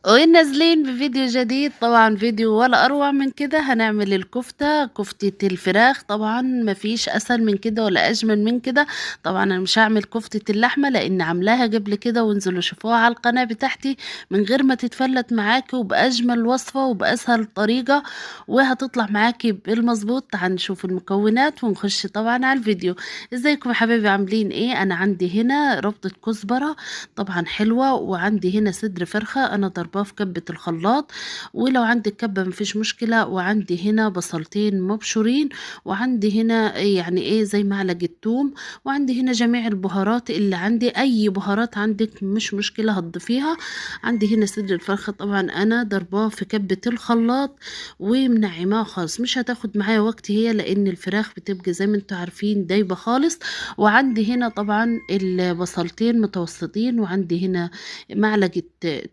ونازلين بفيديو جديد، طبعا فيديو ولا اروع من كده. هنعمل كفتة الفراخ. طبعا مفيش اسهل من كده ولا اجمل من كده. طبعا انا مش هعمل كفتة اللحمة لان عاملاها قبل كده، وانزلوا شوفوها على القناة بتاعتي من غير ما تتفلت معاكي وباجمل وصفة وباسهل طريقة، وهتطلع معاكي بالمظبوط. تعالوا نشوف المكونات ونخش طبعا على الفيديو. ازيكم يا حبايبي، عاملين ايه؟ انا عندي هنا ربطة كزبرة طبعا حلوة، وعندي هنا صدر فرخة انا ضرباه في كبة الخلاط، ولو عندك كبة مفيش مشكلة. وعندي هنا بصلتين مبشورين، وعندي هنا يعني ايه زي معلقة توم، وعندي هنا جميع البهارات اللي عندي. اي بهارات عندك مش مشكلة هتضيفيها. عندي هنا صدر الفرخة طبعا انا ضرباه في كبة الخلاط ومنعماه خالص، مش هتاخد معايا وقت هي لان الفراخ بتبقى زي ما انتوا عارفين دايبة خالص. وعندي هنا طبعا البصلتين متوسطين، وعندي هنا معلقة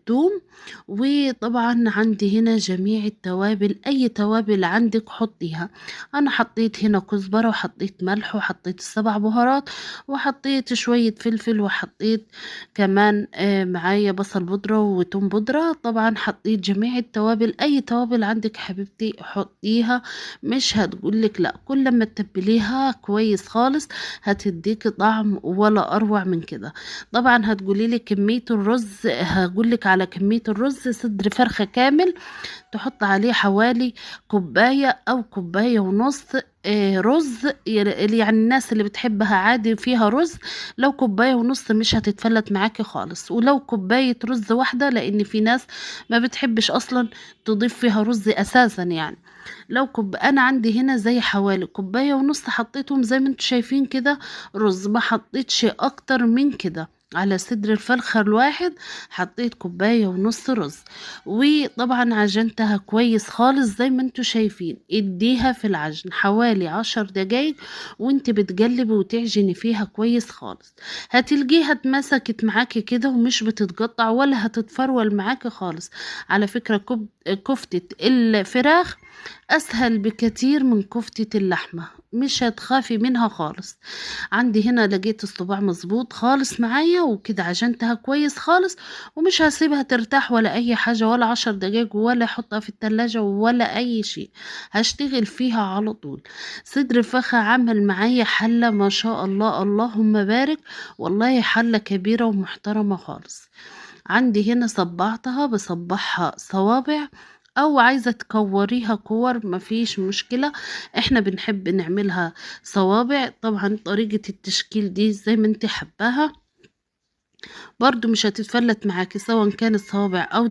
توم، وطبعا عندي هنا جميع التوابل. اي توابل عندك حطيها. انا حطيت هنا كزبرة، وحطيت ملح، وحطيت السبع بهارات، وحطيت شوية فلفل، وحطيت كمان معايا بصل بودرة وتوم بودرة. طبعا حطيت جميع التوابل. اي توابل عندك حبيبتي حطيها، مش هتقولك لا. كل ما تتبليها كويس خالص هتديك طعم ولا اروع من كده. طبعا هتقولي لي كمية الرز، هقولك على كمية الرز. صدر فرخة كامل تحط عليه حوالي كوباية او كوباية ونص رز. يعني الناس اللي بتحبها عادي فيها رز، لو كوباية ونص مش هتتفلت معاكي خالص. ولو كوباية رز واحدة، لان في ناس ما بتحبش اصلا تضيف فيها رز اساسا يعني. لو انا عندي هنا زي حوالي كوباية ونص حطيتهم زي ما انتوا شايفين كده رز، ما حطيتش اكتر من كده. على صدر الفرخة الواحد حطيت كوباية ونص رز. وطبعا عجنتها كويس خالص زي ما انتوا شايفين. اديها في العجن حوالي 10 دقايق وانت بتقلبي وتعجني فيها كويس خالص. هتلقيها اتمسكت معاكي كده ومش بتتقطع ولا هتتفرول معاكي خالص. على فكرة كفتة الفراخ اسهل بكتير من كفتة اللحمة، مش هتخافي منها خالص. عندي هنا لقيت الصباع مظبوط خالص معايا وكده، عجنتها كويس خالص. ومش هسيبها ترتاح ولا اي حاجة، ولا 10 دقايق، ولا احطها في التلاجة ولا اي شيء. هشتغل فيها على طول. صدر الفخة عمل معايا حلة ما شاء الله اللهم بارك، والله حلة كبيرة ومحترمة خالص. عندي هنا صبعتها بصبعها صوابع، او عايزة تكوريها كور مفيش مشكلة. احنا بنحب نعملها صوابع. طبعا طريقة التشكيل دي زي ما انت حباها برضو مش هتتفلت معاكي، سواء كانت صوابع او